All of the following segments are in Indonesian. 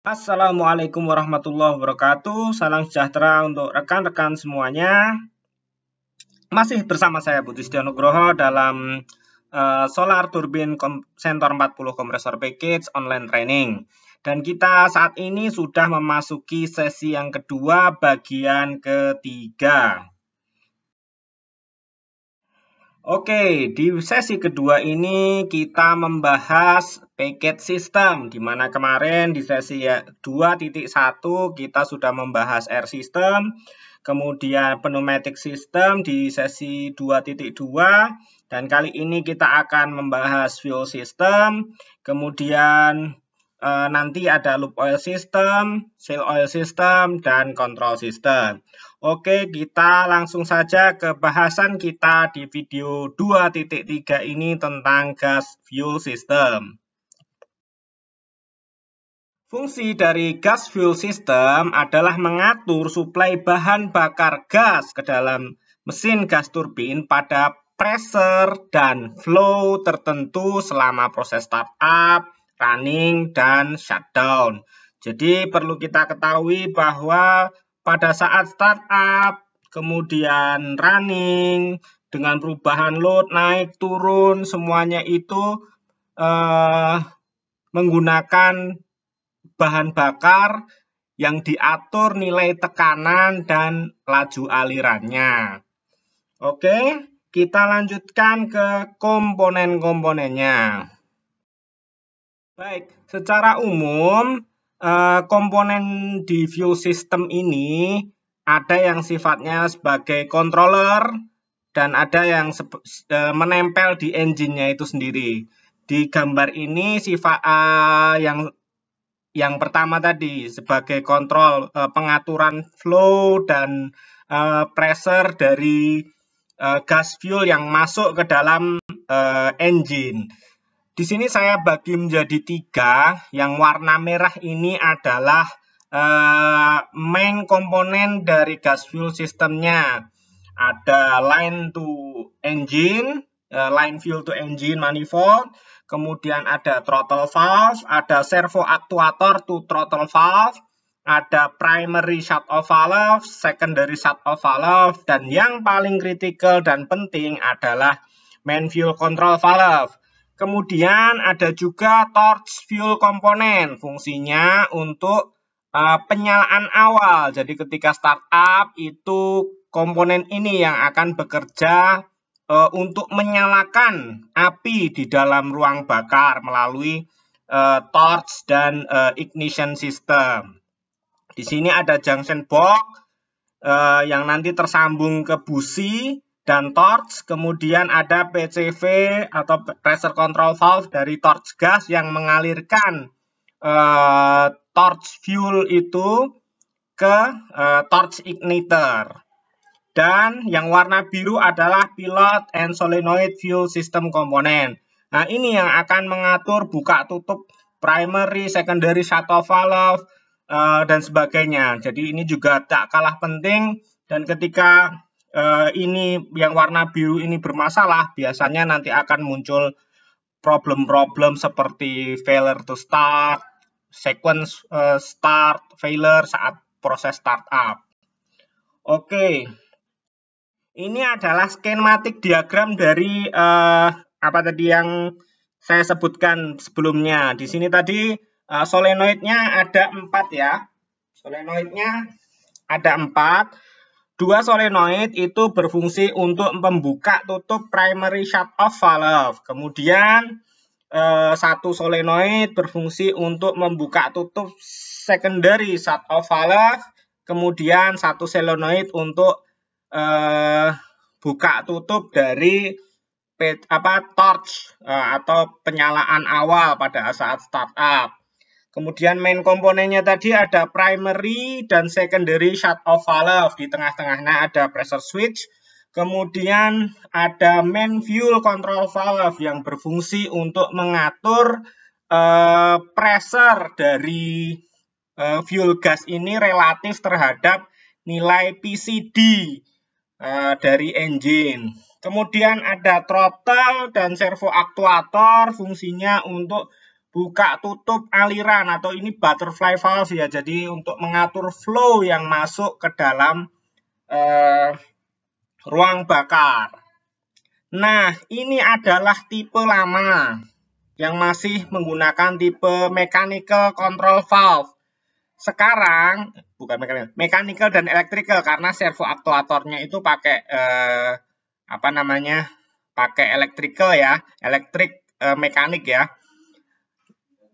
Assalamualaikum warahmatullahi wabarakatuh. Salam sejahtera untuk rekan-rekan semuanya. Masih bersama saya Budi Nugroho dalam Solar Turbine Sentor 40 Kompresor Package online training. Dan kita saat ini sudah memasuki sesi yang kedua, bagian ketiga. Oke, di sesi kedua ini kita membahas package system, di mana kemarin di sesi 2.1 kita sudah membahas air system, kemudian pneumatic system di sesi 2.2, dan kali ini kita akan membahas fuel system, kemudian nanti ada loop oil system, seal oil system, dan control system. Oke, kita langsung saja ke bahasan kita di video 2.3 ini tentang gas fuel system. Fungsi dari gas fuel system adalah mengatur suplai bahan bakar gas ke dalam mesin gas turbin pada pressure dan flow tertentu selama proses startup, running, dan shutdown. Jadi perlu kita ketahui bahwa pada saat startup, kemudian running, dengan perubahan load, naik, turun, semuanya itu menggunakan bahan bakar yang diatur nilai tekanan dan laju alirannya. Oke, kita lanjutkan ke komponen-komponennya. Baik, secara umum komponen di fuel system ini ada yang sifatnya sebagai controller dan ada yang menempel di engine-nya itu sendiri. Di gambar ini sifat yang pertama tadi sebagai kontrol pengaturan flow dan pressure dari gas fuel yang masuk ke dalam engine. Di sini saya bagi menjadi 3. Yang warna merah ini adalah main komponen dari gas fuel systemnya. Ada line to engine, line fuel to engine manifold, kemudian ada throttle valve, ada servo actuator to throttle valve, ada primary shut off valve, secondary shut off valve, dan yang paling kritikal dan penting adalah main fuel control valve. Kemudian ada juga torch fuel komponen, fungsinya untuk penyalaan awal. Jadi ketika startup itu komponen ini yang akan bekerja untuk menyalakan api di dalam ruang bakar melalui torch dan ignition system. Di sini ada junction box yang nanti tersambung ke busi dan torch, kemudian ada PCV atau pressure control valve dari torch gas yang mengalirkan torch fuel itu ke torch igniter. Dan yang warna biru adalah pilot and solenoid fuel system komponen. Nah, ini yang akan mengatur buka tutup primary, secondary shut off valve, dan sebagainya. Jadi ini juga tak kalah penting, dan ketika ini yang warna biru ini bermasalah, biasanya nanti akan muncul problem-problem seperti failure to start, sequence start failure saat proses startup. Oke, ini adalah skematik diagram dari apa tadi yang saya sebutkan sebelumnya. Di sini tadi solenoidnya ada 4 ya. Solenoidnya ada 4. 2 solenoid itu berfungsi untuk membuka tutup primary shut off valve. Kemudian 1 solenoid berfungsi untuk membuka tutup secondary shut off valve. Kemudian 1 solenoid untuk buka tutup dari torch atau penyalaan awal pada saat startup. Kemudian main komponennya tadi ada primary dan secondary shut off valve. Di tengah-tengahnya ada pressure switch. Kemudian ada main fuel control valve yang berfungsi untuk mengatur pressure dari fuel gas ini relatif terhadap nilai PCD dari engine. Kemudian ada throttle dan servo actuator, fungsinya untuk buka tutup aliran atau ini butterfly valve ya. Jadi untuk mengatur flow yang masuk ke dalam ruang bakar. Nah, ini adalah tipe lama yang masih menggunakan tipe mechanical control valve. Sekarang bukan mechanical dan electrical karena servo aktuatornya itu pakai pakai electrical ya, mekanik ya.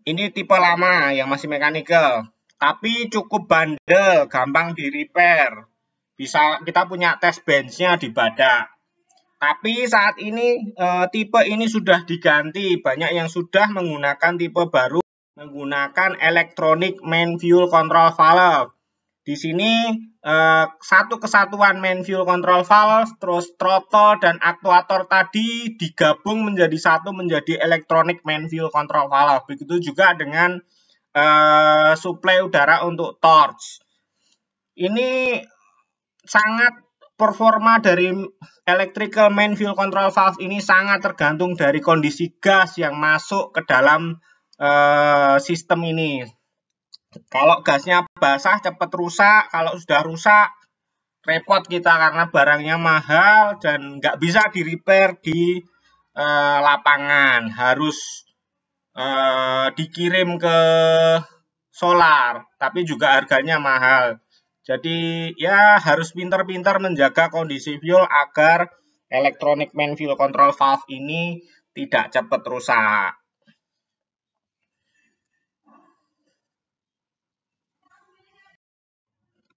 Ini tipe lama yang masih mechanical, tapi cukup bandel, gampang di repair. Bisa kita punya test bench-nya di badak. Tapi saat ini tipe ini sudah diganti, banyak yang sudah menggunakan tipe baru menggunakan electronic main fuel control valve. Di sini satu kesatuan main fuel control valve, terus throttle dan aktuator tadi digabung menjadi satu menjadi electronic main fuel control valve. Begitu juga dengan suplai udara untuk torch. Ini sangat performa dari electrical main fuel control valve ini sangat tergantung dari kondisi gas yang masuk ke dalam sistem ini. Kalau gasnya basah cepat rusak, kalau sudah rusak repot kita karena barangnya mahal dan nggak bisa di repair di lapangan, harus dikirim ke solar, tapi juga harganya mahal. Jadi ya harus pintar-pintar menjaga kondisi fuel agar electronic main fuel control valve ini tidak cepat rusak.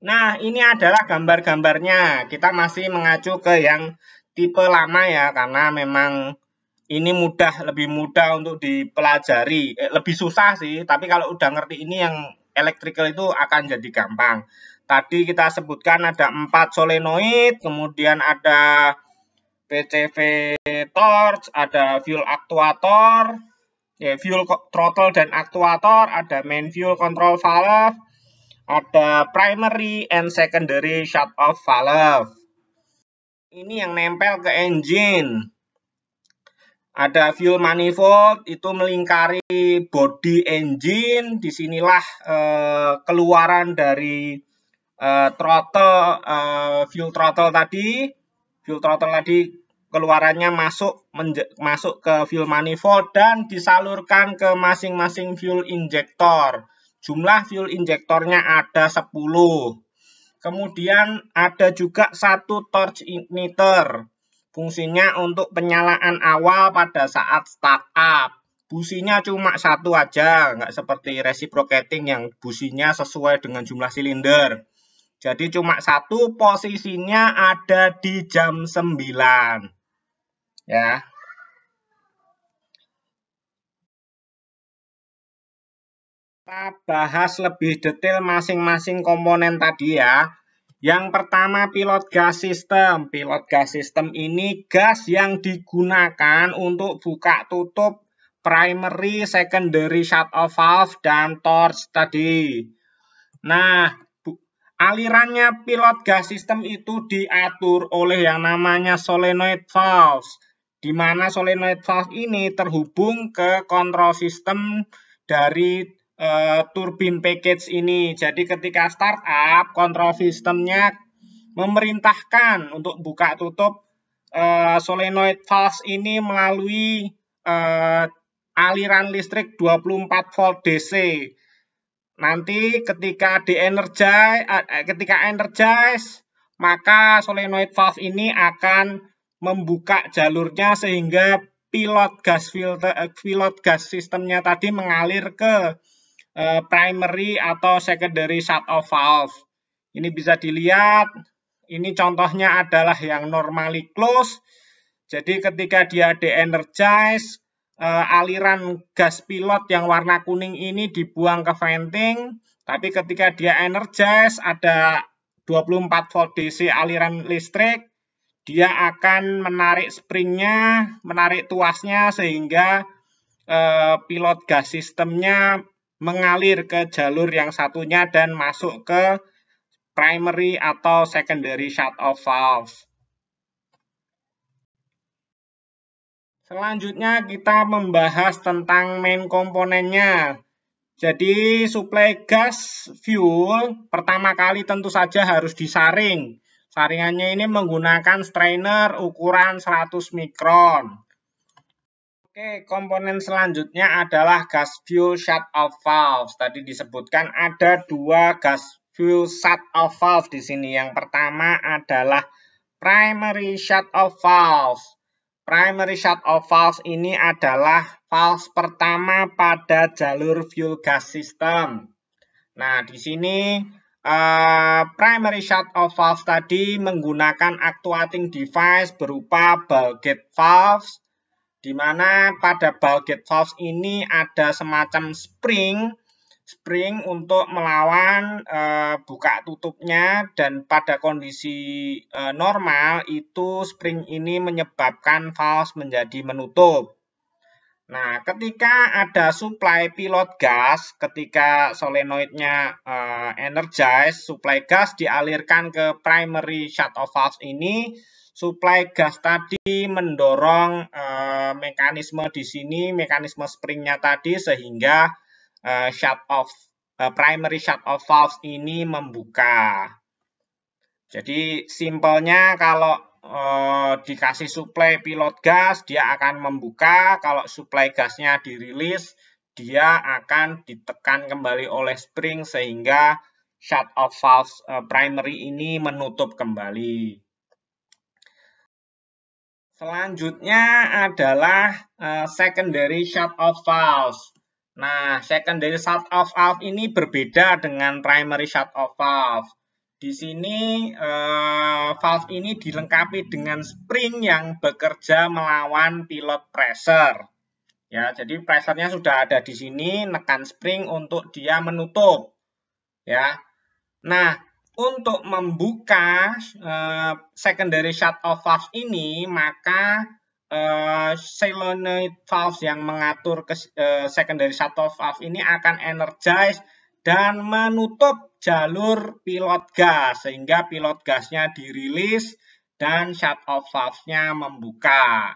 Nah, ini adalah gambar-gambarnya. Kita masih mengacu ke yang tipe lama ya, karena memang ini lebih mudah untuk dipelajari. Lebih susah sih, tapi kalau udah ngerti ini yang electrical itu akan jadi gampang. Tadi kita sebutkan ada 4 solenoid, kemudian ada PCV torch, ada fuel aktuator, fuel throttle dan aktuator, ada main fuel control valve, ada primary and secondary shut-off valve. Ini yang nempel ke engine. Ada fuel manifold, itu melingkari body engine. Disinilah keluaran dari throttle, fuel throttle tadi. Fuel throttle tadi keluarannya masuk ke fuel manifold dan disalurkan ke masing-masing fuel injector. Jumlah fuel injektornya ada 10. Kemudian ada juga satu torch igniter. Fungsinya untuk penyalaan awal pada saat startup. Businya cuma satu aja, nggak seperti reciprocating yang businya sesuai dengan jumlah silinder. Jadi cuma satu, posisinya ada di jam 9. Ya. Kita bahas lebih detail masing-masing komponen tadi ya. Yang pertama pilot gas system. Pilot gas system ini gas yang digunakan untuk buka tutup primary, secondary shut-off valve, dan torch tadi. Nah, alirannya pilot gas system itu diatur oleh yang namanya solenoid valve. Di mana solenoid valve ini terhubung ke control system dari turbin package ini. Jadi ketika startup, control systemnya memerintahkan untuk buka tutup solenoid valve ini melalui aliran listrik 24 volt DC. Nanti ketika energize, maka solenoid valve ini akan membuka jalurnya sehingga pilot gas sistemnya tadi mengalir ke primary atau secondary shut-off valve. Ini bisa dilihat, ini contohnya adalah yang normally close. Jadi ketika dia de-energize, aliran gas pilot yang warna kuning ini dibuang ke venting, tapi ketika dia energize ada 24 volt DC aliran listrik, dia akan menarik springnya, menarik tuasnya sehingga pilot gas sistemnya mengalir ke jalur yang satunya dan masuk ke primary atau secondary shut-off valve. Selanjutnya kita membahas tentang main komponennya. Jadi suplai gas fuel pertama kali tentu saja harus disaring. Saringannya ini menggunakan strainer ukuran 100 mikron. Oke, komponen selanjutnya adalah gas fuel shut-off valve. Tadi disebutkan ada dua gas fuel shut-off valve di sini. Yang pertama adalah primary shut-off valve. Primary shut-off valve ini adalah valve pertama pada jalur fuel gas system. Nah, di sini primary shut-off valve tadi menggunakan actuating device berupa ball gate valves, di mana pada ball gate valves ini ada semacam spring untuk melawan buka tutupnya, dan pada kondisi normal itu spring ini menyebabkan valve menjadi menutup. Nah, ketika ada supply pilot gas, ketika solenoidnya energized, supply gas dialirkan ke primary shut-off valve ini. Supply gas tadi mendorong mekanisme di sini, mekanisme springnya tadi, sehingga primary shut-off valve ini membuka. Jadi simpelnya kalau dikasih suplai pilot gas, dia akan membuka. Kalau suplai gasnya dirilis, dia akan ditekan kembali oleh spring sehingga shut-off valve primary ini menutup kembali. Selanjutnya adalah secondary shut-off valve. Nah, secondary shut-off valve ini berbeda dengan primary shut-off valve. Di sini valve ini dilengkapi dengan spring yang bekerja melawan pilot pressure. Ya, jadi pressure-nya sudah ada di sini, nekan spring untuk dia menutup. Ya. Nah, untuk membuka secondary shut-off valve ini, maka solenoid valve yang mengatur secondary shut-off valve ini akan energize dan menutup jalur pilot gas, sehingga pilot gasnya dirilis dan shut-off valve-nya membuka.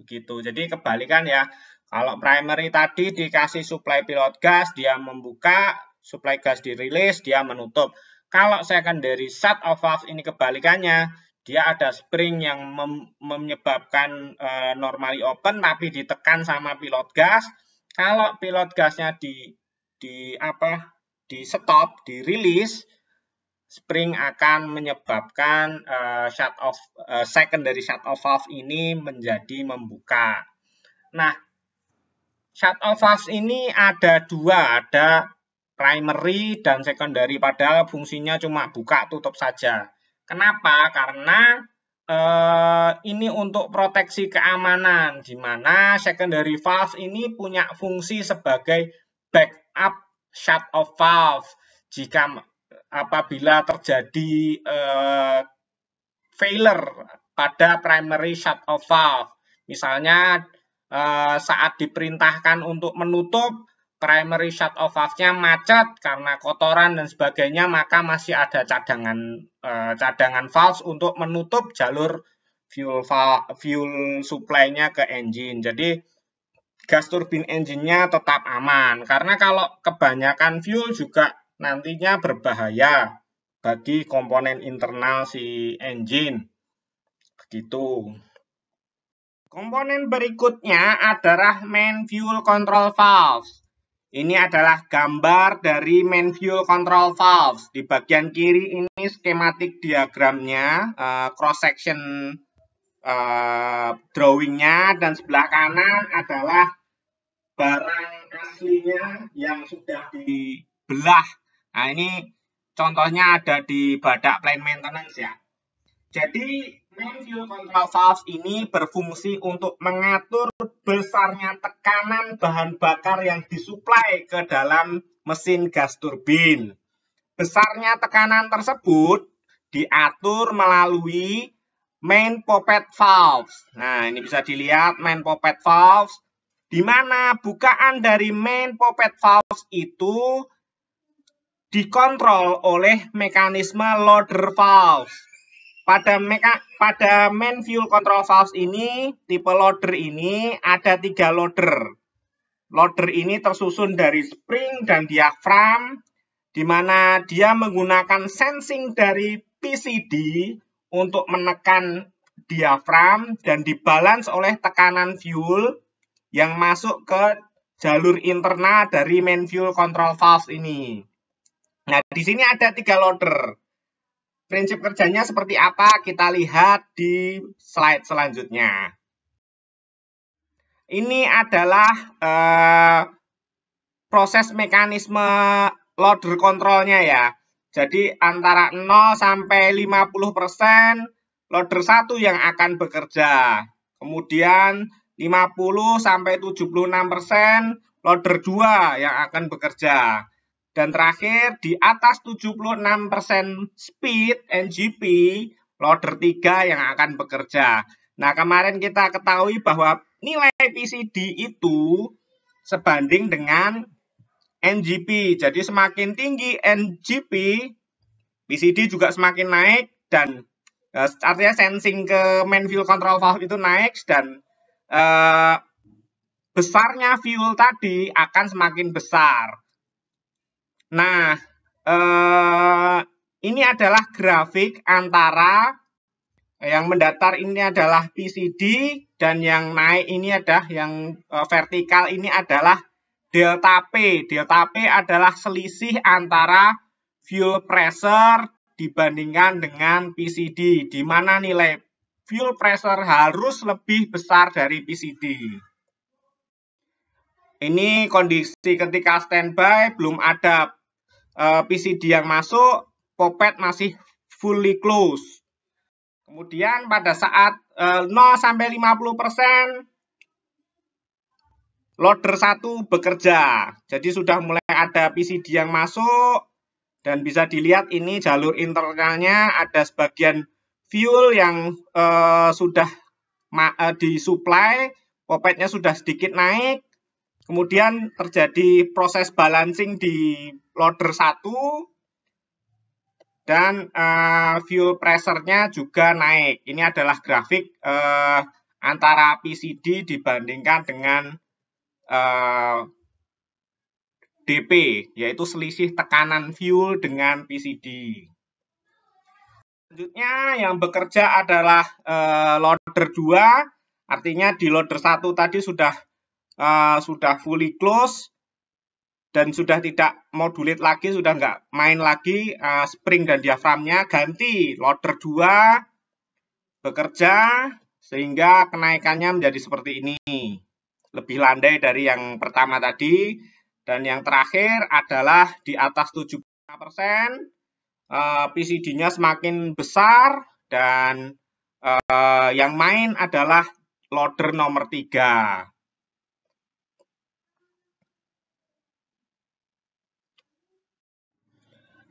Begitu. Jadi kebalikan ya. Kalau primary tadi dikasih supply pilot gas, dia membuka, supply gas dirilis, dia menutup. Kalau secondary shut-off valve ini kebalikannya, dia ada spring yang menyebabkan normally open tapi ditekan sama pilot gas. Kalau pilot gasnya di stop, dirilis, spring akan menyebabkan secondary shut-off valve ini menjadi membuka. Nah, shut-off valve ini ada dua, ada primary dan secondary, padahal fungsinya cuma buka tutup saja. Kenapa? Karena ini untuk proteksi keamanan, di mana secondary valve ini punya fungsi sebagai backup shut-off valve. Jika apabila terjadi failure pada primary shut-off valve, misalnya saat diperintahkan untuk menutup, primary shut-off valve-nya macet karena kotoran dan sebagainya, maka masih ada cadangan valve untuk menutup jalur fuel supply-nya ke engine. Jadi gas turbin engine-nya tetap aman, karena kalau kebanyakan fuel juga nantinya berbahaya bagi komponen internal si engine. Begitu. Komponen berikutnya adalah main fuel control valve. Ini adalah gambar dari main fuel control valve. Di bagian kiri ini skematik diagramnya, cross section drawingnya, dan sebelah kanan adalah barang aslinya yang sudah dibelah. Nah, ini contohnya ada di badak plant maintenance ya. Jadi main fuel control valve ini berfungsi untuk mengatur besarnya tekanan bahan bakar yang disuplai ke dalam mesin gas turbin. Besarnya tekanan tersebut diatur melalui main poppet valve. Nah, ini bisa dilihat main poppet valve, di mana bukaan dari main poppet valve itu dikontrol oleh mekanisme loader valve. pada main fuel control valve ini, tipe loader ini ada 3 loader. Loader ini tersusun dari spring dan diaphragm, di mana dia menggunakan sensing dari PCD untuk menekan diaphragm dan dibalance oleh tekanan fuel yang masuk ke jalur internal dari main fuel control valve ini. Nah, di sini ada 3 loader. Prinsip kerjanya seperti apa? Kita lihat di slide selanjutnya. Ini adalah proses mekanisme loader kontrolnya ya. Jadi antara 0 sampai 50% loader 1 yang akan bekerja. Kemudian 50 sampai 76% loader 2 yang akan bekerja. Dan terakhir di atas 76% speed NGP, loader 3 yang akan bekerja. Nah, kemarin kita ketahui bahwa nilai PCD itu sebanding dengan NGP. Jadi semakin tinggi NGP, PCD juga semakin naik dan artinya sensing ke main fuel control valve itu naik dan besarnya fuel tadi akan semakin besar. Nah, ini adalah grafik antara yang mendatar ini adalah PCD dan yang naik ini adalah yang vertikal ini adalah delta P. Delta P adalah selisih antara fuel pressure dibandingkan dengan PCD, di mana nilai fuel pressure harus lebih besar dari PCD. Ini kondisi ketika standby, belum ada PCD yang masuk, popet masih fully close. Kemudian pada saat 0 sampai 50%, loader 1 bekerja. Jadi sudah mulai ada PCD yang masuk dan bisa dilihat ini jalur internalnya ada sebagian fuel yang sudah disuplai, popetnya sudah sedikit naik. Kemudian terjadi proses balancing di loader 1 dan fuel pressure-nya juga naik. Ini adalah grafik antara PCD dibandingkan dengan DP, yaitu selisih tekanan fuel dengan PCD. Selanjutnya yang bekerja adalah loader 2, artinya di loader 1 tadi sudah fully close dan sudah tidak modulate lagi, sudah nggak main lagi spring dan diaframnya, ganti loader 2 bekerja sehingga kenaikannya menjadi seperti ini, lebih landai dari yang pertama tadi. Dan yang terakhir adalah di atas 75%, PCD-nya semakin besar dan yang main adalah loader nomor 3.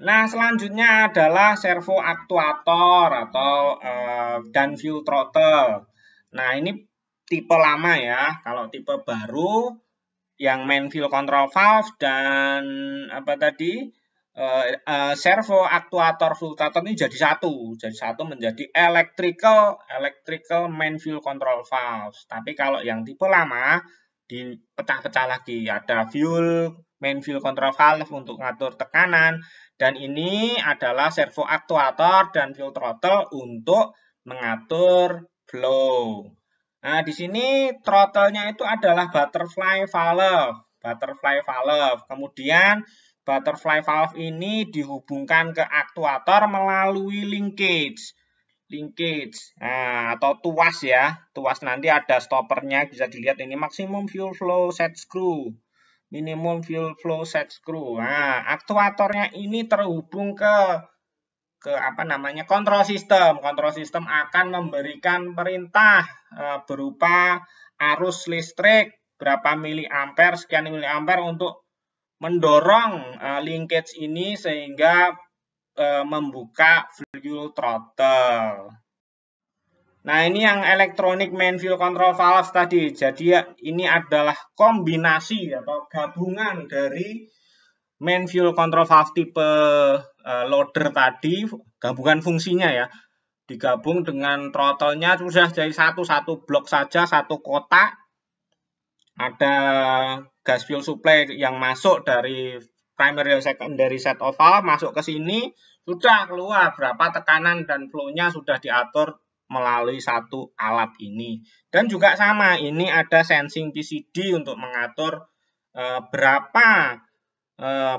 Nah, selanjutnya adalah servo aktuator atau dan fuel throttle. Nah, ini tipe lama ya. Kalau tipe baru yang main fuel control valve dan servo aktuator fuel throttle ini jadi satu menjadi electrical main fuel control valve. Tapi kalau yang tipe lama dipecah-pecah lagi, ada main fuel control valve untuk ngatur tekanan, dan ini adalah servo aktuator dan fuel throttle untuk mengatur flow. Nah, di sini throttle-nya itu adalah butterfly valve. Kemudian butterfly valve ini dihubungkan ke aktuator melalui linkage. Nah, atau tuas ya. Tuas nanti ada stoppernya, bisa dilihat ini maximum fuel flow set screw, minimum fuel flow set screw. Nah, aktuatornya ini terhubung ke kontrol sistem. Kontrol sistem akan memberikan perintah berupa arus listrik berapa miliampere, sekian miliampere untuk mendorong linkage ini sehingga membuka fuel throttle. Nah, ini yang electronic main fuel control valve tadi. Jadi ini adalah kombinasi atau gabungan dari main fuel control valve tipe loader tadi, gabungan fungsinya ya. digabung dengan throttle-nya sudah jadi satu blok saja, satu kotak. Ada gas fuel supply yang masuk dari primary dan secondary set of valve masuk ke sini, sudah keluar berapa tekanan dan flow-nya sudah diatur melalui satu alat ini. Dan juga sama, ini ada sensing PCD untuk mengatur berapa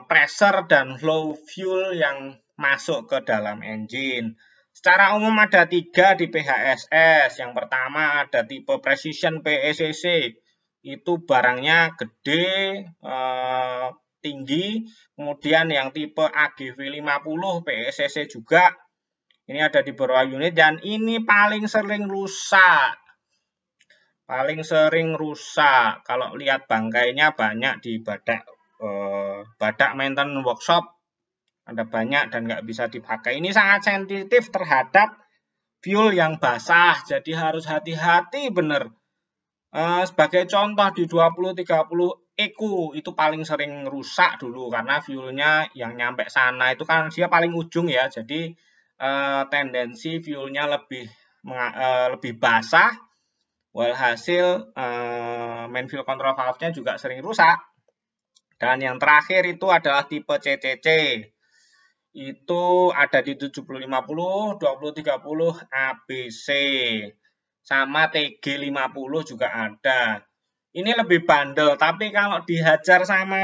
pressure dan flow fuel yang masuk ke dalam engine. Secara umum ada 3 di PHSS. Yang pertama ada tipe Precision PECC. Itu barangnya gede, tinggi. Kemudian yang tipe AGV 50 PECC juga. Ini ada di beberapa unit dan ini paling sering rusak. Kalau lihat bangkainya banyak di badak maintenance workshop, ada banyak dan nggak bisa dipakai. Ini sangat sensitif terhadap fuel yang basah, jadi harus hati-hati bener. Sebagai contoh di 2030 Eco itu paling sering rusak dulu karena fuelnya yang nyampe sana itu kan dia paling ujung ya, jadi tendensi fuelnya lebih basah, walhasil main fuel control valve-nya juga sering rusak. Dan yang terakhir itu adalah tipe CCC. Itu ada di 7050, 2030 ABC. Sama TG50 juga ada. Ini lebih bandel, tapi kalau dihajar sama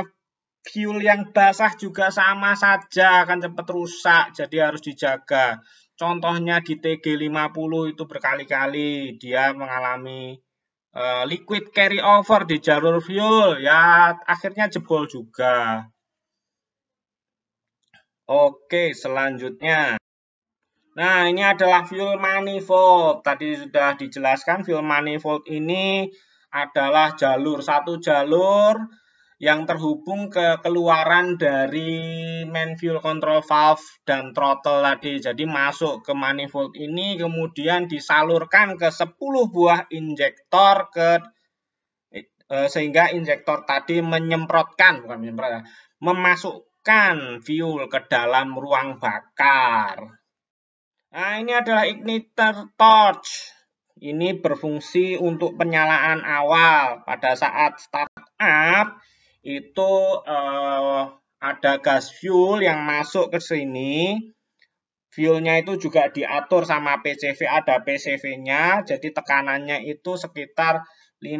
fuel yang basah juga sama saja, akan cepat rusak, jadi harus dijaga. Contohnya di TG50 itu berkali-kali dia mengalami liquid carry over di jalur fuel, ya akhirnya jebol juga. Oke, selanjutnya. Nah, ini adalah fuel manifold. Tadi sudah dijelaskan fuel manifold ini adalah satu jalur yang terhubung ke keluaran dari main fuel control valve dan throttle tadi. Jadi masuk ke manifold ini kemudian disalurkan ke 10 buah injektor sehingga injektor tadi memasukkan fuel ke dalam ruang bakar. Nah, ini adalah igniter torch. Ini berfungsi untuk penyalaan awal. Pada saat start up, itu ada gas fuel yang masuk ke sini. Fuelnya itu juga diatur sama PCV, ada PCV-nya. Jadi tekanannya itu sekitar 5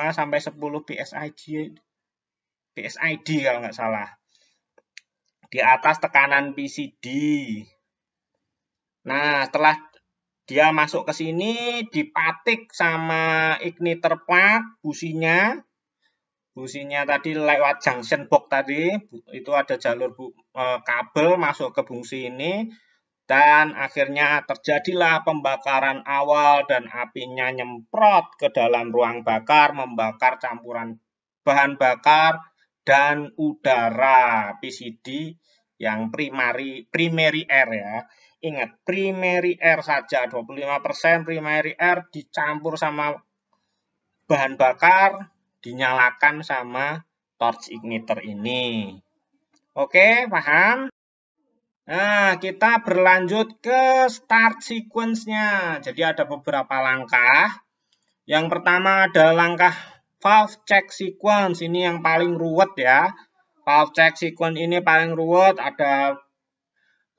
sampai 10 PSID kalau nggak salah. Di atas tekanan PCD. Nah, setelah dia masuk ke sini, dipatik sama igniter plug, businya tadi lewat junction box tadi, itu ada jalur kabel masuk ke busi ini, dan akhirnya terjadilah pembakaran awal dan apinya nyemprot ke dalam ruang bakar, membakar campuran bahan bakar dan udara PCD yang primary air ya. Ingat, primary air saja, 25% primary air dicampur sama bahan bakar, dinyalakan sama torch igniter ini. Oke, paham? Nah, kita berlanjut ke start sequence-nya. Jadi ada beberapa langkah. Yang pertama ada langkah valve check sequence. Ini yang paling ruwet ya. Valve check sequence ini paling ruwet. Ada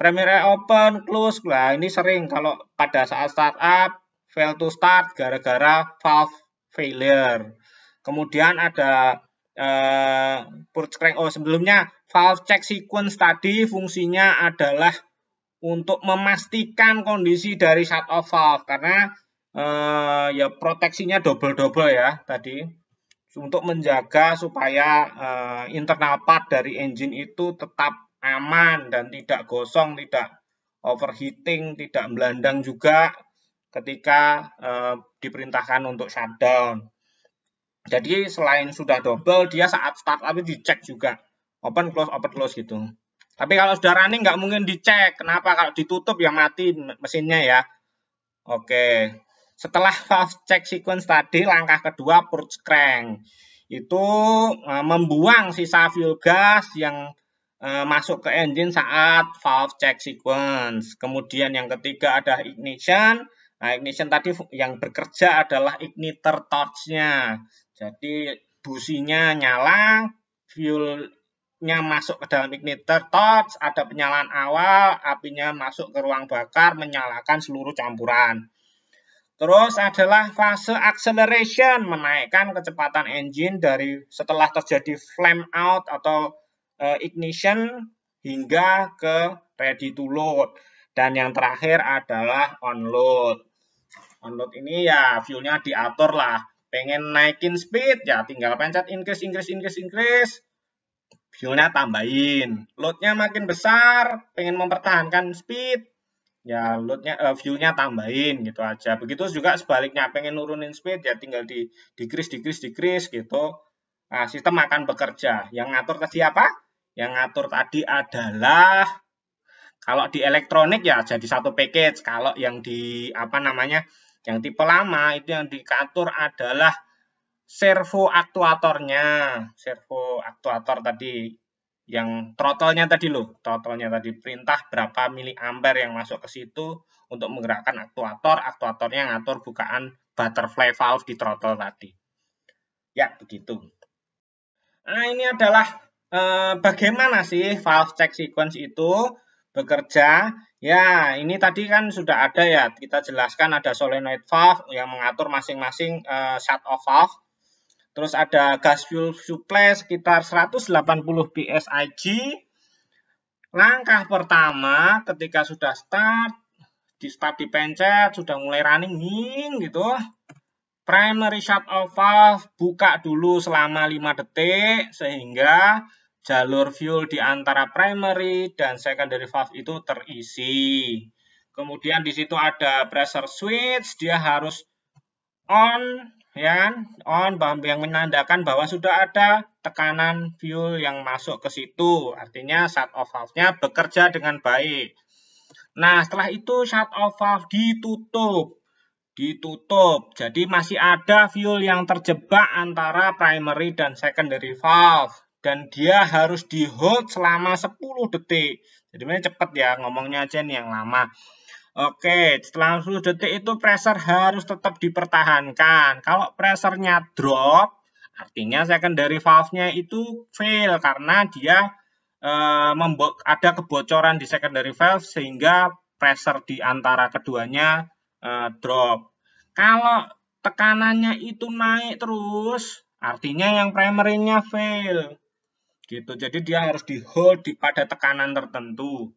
primary open, close. Nah, ini sering kalau pada saat startup, fail to start gara-gara valve failure. Kemudian ada purge crank. Sebelumnya valve check sequence tadi fungsinya adalah untuk memastikan kondisi dari shut off valve karena ya proteksinya double ya tadi untuk menjaga supaya internal part dari engine itu tetap aman dan tidak gosong, tidak overheating, tidak melandang juga ketika diperintahkan untuk shutdown. Jadi selain sudah double, dia saat start up dicek juga open close gitu. Tapi kalau sudah running nggak mungkin dicek. Kenapa? Kalau ditutup ya mati mesinnya ya. Oke. Setelah valve check sequence tadi, langkah kedua purge crank. Itu membuang sisa fuel gas yang masuk ke engine saat valve check sequence. Kemudian yang ketiga ada ignition. Nah, ignition tadi yang bekerja adalah igniter torch-nya. Jadi businya nyala, fuel-nya masuk ke dalam igniter torch, ada penyalaan awal, apinya masuk ke ruang bakar, menyalakan seluruh campuran. Terus adalah fase acceleration, menaikkan kecepatan engine dari setelah terjadi flame out atau ignition hingga ke ready to load. Dan yang terakhir adalah onload. Onload ini ya fuelnya diatur lah. Pengen naikin speed ya tinggal pencet increase. Fuelnya tambahin. Loadnya makin besar, pengen mempertahankan speed, ya loadnya fuelnya tambahin gitu aja. Begitu juga sebaliknya, pengen nurunin speed ya tinggal di decrease gitu. Nah, sistem akan bekerja. Yang ngatur tadi apa? Yang ngatur tadi adalah kalau di elektronik ya jadi satu package. Kalau yang di yang tipe lama itu yang diatur adalah servo aktuatornya. Servo aktuator tadi yang throttle-nya tadi perintah berapa miliampere yang masuk ke situ untuk menggerakkan aktuatornya ngatur bukaan butterfly valve di throttle tadi. Ya, begitu. Nah, ini adalah bagaimana sih valve check sequence itu bekerja. Ya, ini tadi kan sudah ada ya, kita jelaskan ada solenoid valve yang mengatur masing-masing shut off valve. Terus ada gas fuel supply sekitar 180 psig. Langkah pertama ketika sudah start dipencet, sudah mulai running gitu. Primary shut off valve buka dulu selama 5 detik sehingga jalur fuel di antara primary dan secondary valve itu terisi. Kemudian di situ ada pressure switch, dia harus on ya, yang menandakan bahwa sudah ada tekanan fuel yang masuk ke situ. Artinya shut off valve-nya bekerja dengan baik. Nah, setelah itu shut off valve ditutup. Jadi masih ada fuel yang terjebak antara primary dan secondary valve dan dia harus di hold selama 10 detik. Jadi ini cepat ya, ngomongnya aja nih yang lama. Oke, setelah 10 detik itu pressure harus tetap dipertahankan. Kalau pressure-nya drop, artinya secondary valve-nya itu fail karena dia ada kebocoran di secondary valve sehingga pressure di antara keduanya drop. Kalau tekanannya itu naik terus, artinya yang primary-nya fail. Gitu. Jadi dia harus di hold pada tekanan tertentu.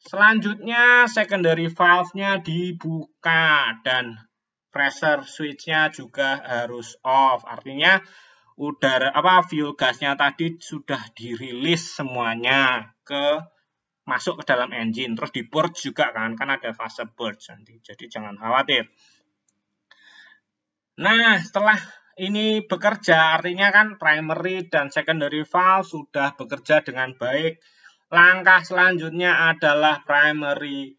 Selanjutnya secondary valve-nya dibuka dan pressure switch-nya juga harus off. Artinya fuel gasnya tadi sudah dirilis semuanya masuk ke dalam engine. Terus di purge juga kan ada fase purge nanti. Jadi jangan khawatir. Nah, setelah ini bekerja artinya kan primary dan secondary valve sudah bekerja dengan baik. Langkah selanjutnya adalah primary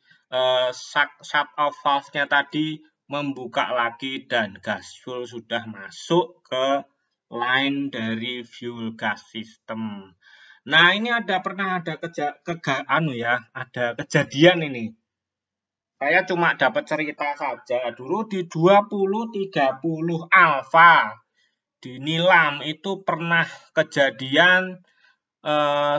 shut off valve-nya tadi membuka lagi dan gas fuel sudah masuk ke line dari fuel gas system. Nah, ini pernah ada kejadian ini. Saya cuma dapat cerita saja. Dulu di 2030 Alpha di Nilam itu pernah kejadian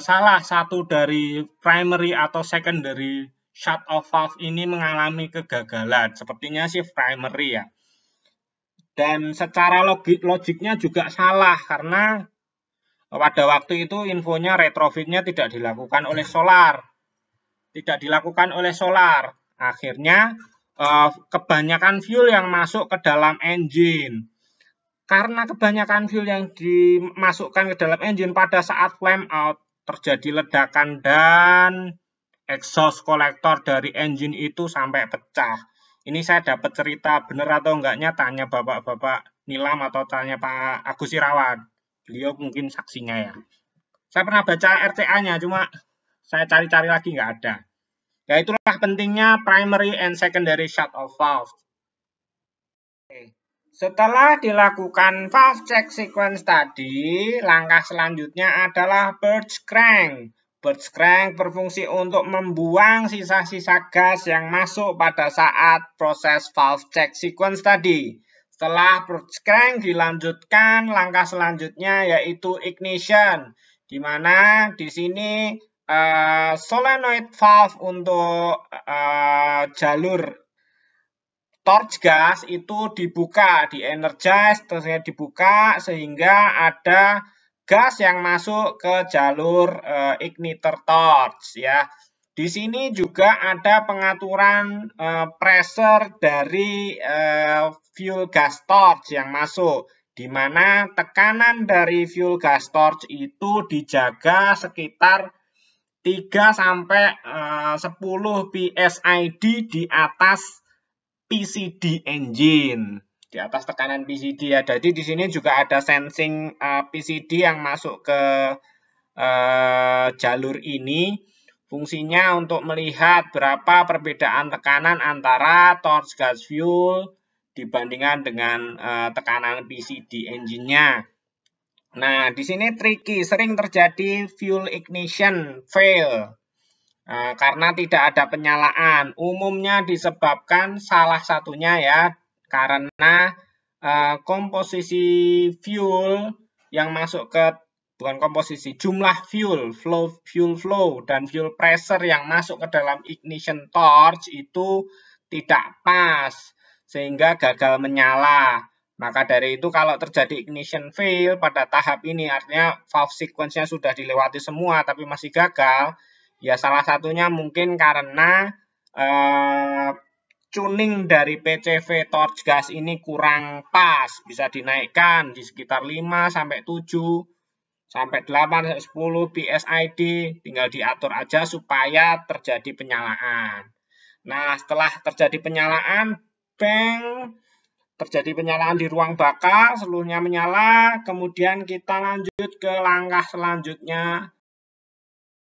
salah satu dari primary atau secondary shut off valve ini mengalami kegagalan. Sepertinya sih primary ya. Dan secara logiknya juga salah karena pada waktu itu infonya retrofitnya tidak dilakukan oleh solar. Akhirnya kebanyakan fuel yang masuk ke dalam engine. Karena kebanyakan fuel yang dimasukkan ke dalam engine pada saat flame out terjadi ledakan dan exhaust kolektor dari engine itu sampai pecah. Ini saya dapat cerita benar atau enggaknya tanya Bapak-bapak Nilam atau tanya Pak Agus Irawan. Beliau mungkin saksinya ya. Saya pernah baca RCA-nya cuma saya cari-cari lagi nggak ada. Ya itulah pentingnya primary and secondary shut off valve. Oke. Setelah dilakukan valve check sequence tadi, langkah selanjutnya adalah purge crank. Purge crank berfungsi untuk membuang sisa-sisa gas yang masuk pada saat proses valve check sequence tadi. Setelah purge crank dilanjutkan, langkah selanjutnya yaitu ignition, di mana di sini solenoid valve untuk jalur torch gas itu dibuka, di-energize, terusnya dibuka sehingga ada gas yang masuk ke jalur igniter torch ya. Di sini juga ada pengaturan pressure dari fuel gas torch yang masuk, di mana tekanan dari fuel gas torch itu dijaga sekitar 3 sampai 10 PSID di atas PCD engine, di atas tekanan PCD ya. Jadi di sini juga ada sensing PCD yang masuk ke jalur ini. Fungsinya untuk melihat berapa perbedaan tekanan antara torch gas fuel dibandingkan dengan tekanan PCD engine-nya. Nah, di sini tricky, sering terjadi fuel ignition fail. Karena tidak ada penyalaan, umumnya disebabkan salah satunya ya karena komposisi fuel yang masuk ke, bukan komposisi, jumlah fuel flow dan fuel pressure yang masuk ke dalam ignition torch itu tidak pas sehingga gagal menyala. Maka dari itu kalau terjadi ignition fail pada tahap ini, artinya valve sequence-nya sudah dilewati semua tapi masih gagal. Ya salah satunya mungkin karena tuning dari PCV torch gas ini kurang pas, bisa dinaikkan di sekitar 5 sampai 7 sampai 8 sampai 10 PSID, tinggal diatur aja supaya terjadi penyalaan. Nah, setelah terjadi penyalaan, terjadi penyalaan di ruang bakar, seluruhnya menyala, kemudian kita lanjut ke langkah selanjutnya,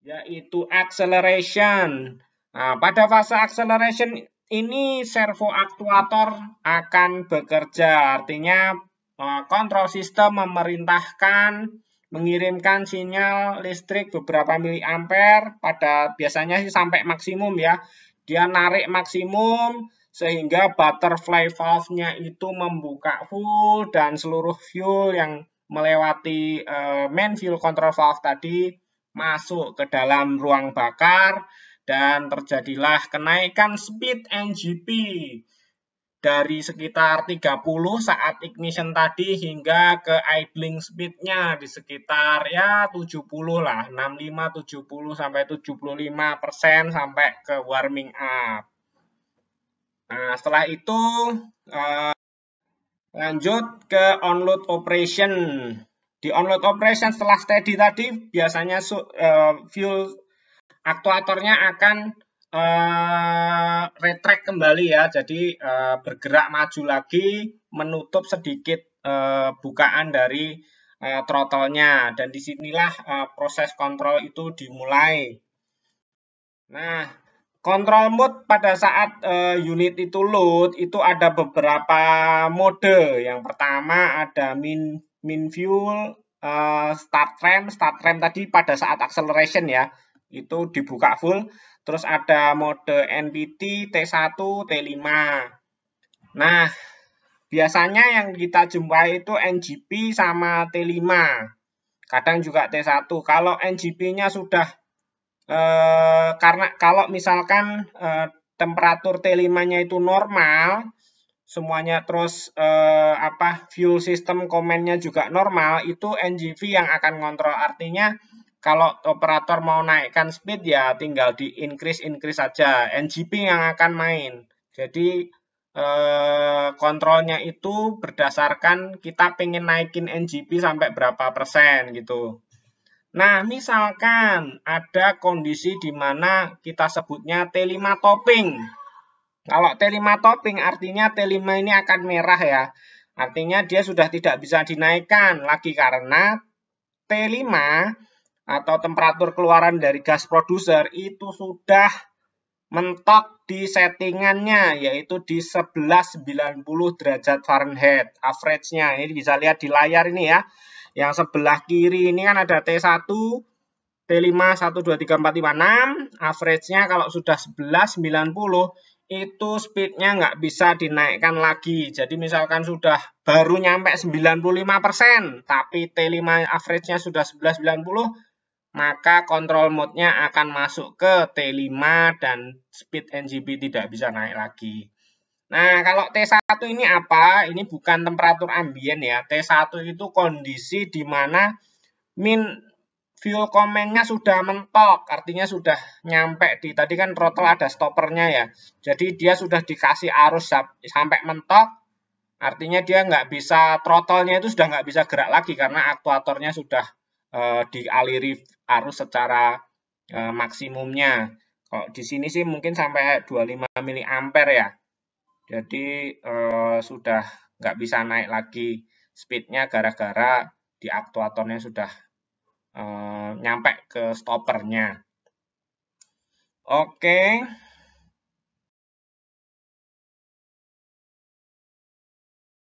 yaitu acceleration. Nah, pada fase acceleration ini servo aktuator akan bekerja, artinya kontrol sistem memerintahkan mengirimkan sinyal listrik beberapa miliampere pada biasanya sih sampai maksimum ya. Dia narik maksimum sehingga butterfly valve-nya itu membuka full dan seluruh fuel yang melewati main fuel control valve tadi masuk ke dalam ruang bakar dan terjadilah kenaikan speed NGP dari sekitar 30 saat ignition tadi hingga ke idling speed-nya di sekitar ya 70 lah, 65 70 sampai 75% sampai ke warming up. Nah, setelah itu lanjut ke onload operation. Di onload operation setelah steady tadi biasanya fuel aktuatornya akan retract kembali ya, jadi bergerak maju lagi, menutup sedikit bukaan dari throttle-nya, dan disinilah proses kontrol itu dimulai. Nah, control mode pada saat unit itu load itu ada beberapa mode. Yang pertama ada min fuel, start rem tadi pada saat acceleration ya, itu dibuka full. Terus ada mode NPT, T1, T5. Nah, biasanya yang kita jumpai itu NGP sama T5. Kadang juga T1. Kalau NGP-nya sudah karena kalau misalkan temperatur T5-nya itu normal, semuanya terus fuel system command-nya juga normal, itu NGV yang akan kontrol. Artinya kalau operator mau naikkan speed ya tinggal di increase saja, NGP yang akan main. Jadi kontrolnya itu berdasarkan kita pengen naikin NGP sampai berapa persen gitu. Nah, misalkan ada kondisi di mana kita sebutnya T5 topping. Kalau T5 topping artinya T5 ini akan merah ya. Artinya dia sudah tidak bisa dinaikkan lagi karena T5 atau temperatur keluaran dari gas producer itu sudah mentok di settingannya, yaitu di 1190 derajat Fahrenheit. Average-nya, ini bisa lihat di layar ini ya. Yang sebelah kiri ini kan ada T1, T5, 1, 2, 3, 4, 5, 6. Average-nya kalau sudah 1190, itu speed-nya nggak bisa dinaikkan lagi. Jadi misalkan sudah baru nyampe 95%, tapi T5 average-nya sudah 1190, maka control mode-nya akan masuk ke T5 dan speed NGB tidak bisa naik lagi. Nah, kalau T1 ini apa? Ini bukan temperatur ambien ya. T1 itu kondisi di mana fuel command-nya sudah mentok, artinya sudah nyampe di, tadi kan throttle ada stoppernya ya. Jadi dia sudah dikasih arus sampai mentok, artinya dia nggak bisa, throttle-nya itu sudah nggak bisa gerak lagi karena aktuatornya sudah dialiri arus secara maksimumnya. Kalau di sini sih mungkin sampai 25 mA ya. Jadi sudah nggak bisa naik lagi speednya gara-gara di aktuatornya sudah nyampe ke stoppernya. Oke.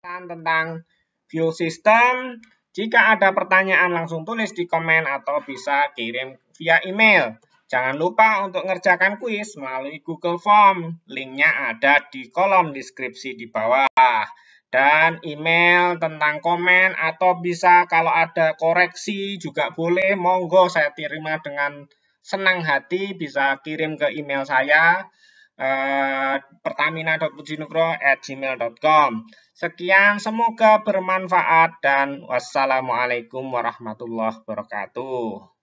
Tentang fuel system. Jika ada pertanyaan langsung tulis di komen atau bisa kirim via email. Jangan lupa untuk ngerjakan kuis melalui Google Form. Linknya ada di kolom deskripsi di bawah. Dan email tentang komen atau bisa kalau ada koreksi juga boleh. Monggo, saya terima dengan senang hati. Bisa kirim ke email saya. pertamina.pujinugro@gmail.com. Sekian, semoga bermanfaat dan wassalamualaikum warahmatullahi wabarakatuh.